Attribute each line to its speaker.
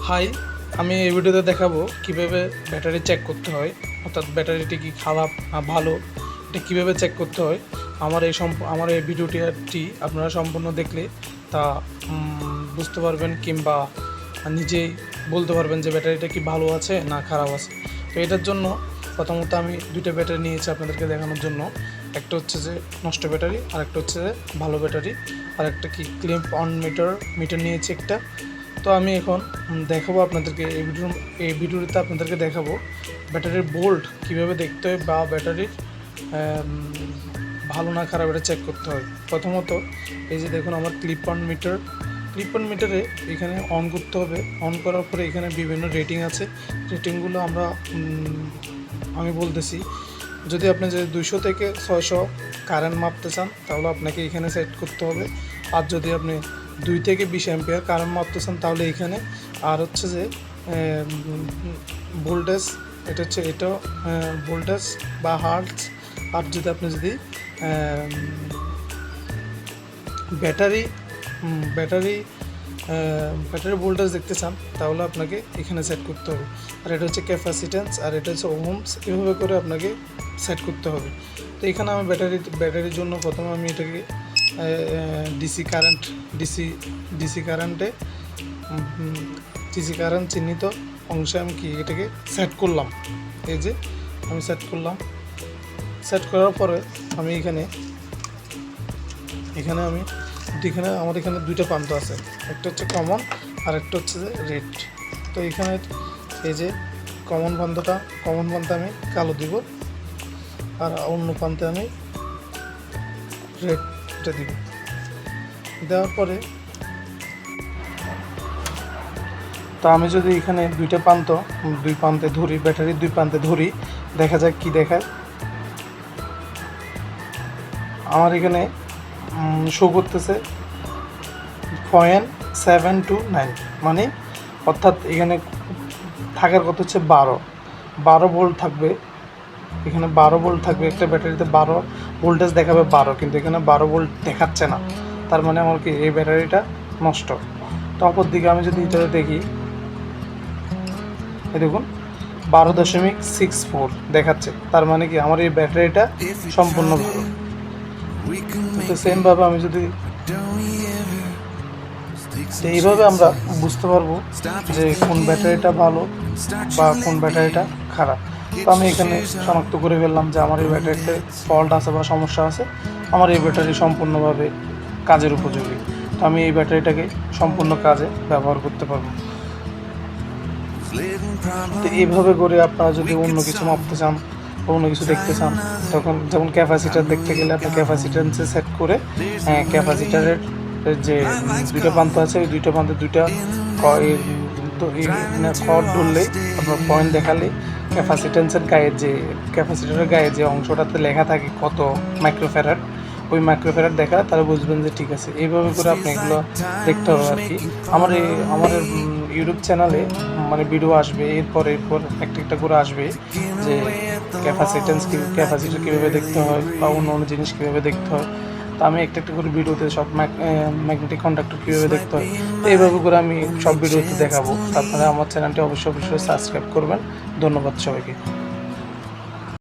Speaker 1: High, আমি এই ভিডিওতে দেখাবো কিভাবে ব্যাটারি চেক করতে হয়, অর্থাৎ ব্যাটারিটি কি খারাপ না ভালো এটা কীভাবে চেক করতে হয়। আমার এই ভিডিওটি আপনারা সম্পূর্ণ দেখলে তা বুঝতে পারবেন, কিংবা নিজেই বলতে পারবেন যে ব্যাটারিটা কি ভালো আছে না খারাপ আছে। তো এটার জন্য প্রথমত আমি দুইটা ব্যাটারি নিয়েছি আপনাদেরকে দেখানোর জন্য। একটা হচ্ছে যে নষ্ট ব্যাটারি, আর একটা হচ্ছে যে ভালো ব্যাটারি, আর একটা কি ক্লিপ অন মিটার নিয়েছি একটা। তো আমি এখন দেখাবো আপনাদেরকে এই ভিডিওতে আপনাদেরকে দেখাবো ব্যাটারির বোল্ট কীভাবে দেখতে হয়, বা ব্যাটারির ভালো না খারাপ এটা চেক করতে হয়। প্রথমত এই যে দেখুন আমার ক্লিপ অন মিটারে এখানে অন করতে হবে। অন করার পরে এখানে বিভিন্ন রেটিং আছে, রেটিংগুলো আমি বলতেছি। যদি আপনি যে 200 থেকে 600 কারেন্ট মাপতে চান তাহলে আপনাকে এখানে সেট করতে হবে। আর যদি আপনি 2 থেকে 20 অ্যাম্পিয়ার কারেন্ট মাপতে চান তাহলে এখানে। আর হচ্ছে যে ভোল্টেজ, এটা ভোল্টেজ বা হার্টজ। আর যদি আপনি ব্যাটারি ভোল্টেজ দেখতে চান তাহলে আপনাকে এখানে সেট করতে হবে। আর এটা হচ্ছে ক্যাপাসিট্যান্স, আর এটা হচ্ছে ওহমস। এভাবে করে আপনাকে সেট করতে হবে। তো এখানে আমি ব্যাটারির জন্য প্রথমে আমি এটাকে ডিসি কারেন্ট চিহ্নিত অংশে আমি এটাকে সেট করলাম। এই যে আমি সেট করলাম। সেট করার পরে আমি আমার এখানে দুইটা প্রান্ত আছে, একটা হচ্ছে কমন আর একটা হচ্ছে যে রেড। তো এখানে এই যে কমন প্রান্তে আমি কালো দিব, আর অন্য প্রান্তে আমি রেডটা দিব। দেওয়ার পরে তো আমি যদি এখানে দুই প্রান্তে ধরি, ব্যাটারির দুই প্রান্তে ধরি, দেখা যাক কি দেখায়। আমার এখানে শো করতেছে 0.729, মানে অর্থাৎ এখানে থাকার কথা হচ্ছে 12 ভোল্ট থাকবে। এখানে 12 ভোল্ট থাকবে, একটা ব্যাটারিতে 12 ভোল্টেজ দেখাবে 12, কিন্তু এখানে 12 ভোল্ট দেখাচ্ছে না। তার মানে আমার কি এই ব্যাটারিটা নষ্ট। তো অপর দিকে আমি যদি এটা দেখি, এই দেখুন 12.64 দেখাচ্ছে। তার মানে কি আমার এই ব্যাটারিটা সম্পূর্ণ ভালো। তো সেমভাবে আমি যদি এইভাবে আমরা বুঝতে পারবো যে কোন ব্যাটারিটা ভালো বা কোন ব্যাটারিটা খারাপ। তো আমি এখানে শনাক্ত করে ফেললাম যে আমার এই ব্যাটারিতে ফল্ট আছে বা সমস্যা আছে। আমার এই ব্যাটারি সম্পূর্ণভাবে কাজের উপযোগী। তো আমি এই ব্যাটারিটাকে সম্পূর্ণ কাজে ব্যবহার করতে পারবো। তো এইভাবে করে আপনারা যদি অন্য কিছু মাপতে চান, অন্য কিছু দেখতে চান, তখন যেমন ক্যাপাসিটার দেখতে গেলে আপনি ক্যাপাসিট্যান্সে সেট করে ক্যাপাসিটারের যে দুইটা প্রান্ত আছে, ওই দুইটা প্রান্তে দুইটা কর্ড ধরলেই আপনার পয়েন্ট দেখালেই ক্যাপাসিট্যান্সের ক্যাপাসিটারের গায়ে যে অংশটাতে লেখা থাকে কত মাইক্রোফ্যারাড, ওই মাইক্রোফ্যারাড দেখা তাহলে বুঝবেন যে ঠিক আছে। এইভাবে করে আপনি এগুলো দেখতে হবে আর কি। আমার ইউটিউব চ্যানেলে মানে ভিডিও আসবে, এরপর একটা করে আসবে যে ক্যাপাসিটার কীভাবে দেখতে হয় বা অন্য জিনিস কীভাবে দেখতে হয়। তো আমি একটা করে ভিডিওতে সব ম্যাগনেটিক কন্ডাক্টর কীভাবে দেখতে হয়, তো এইভাবে করে আমি সব ভিডিওতে দেখাবো। আপনারা আমার চ্যানেলটি অবশ্যই সাবস্ক্রাইব করবেন। ধন্যবাদ সবাইকে।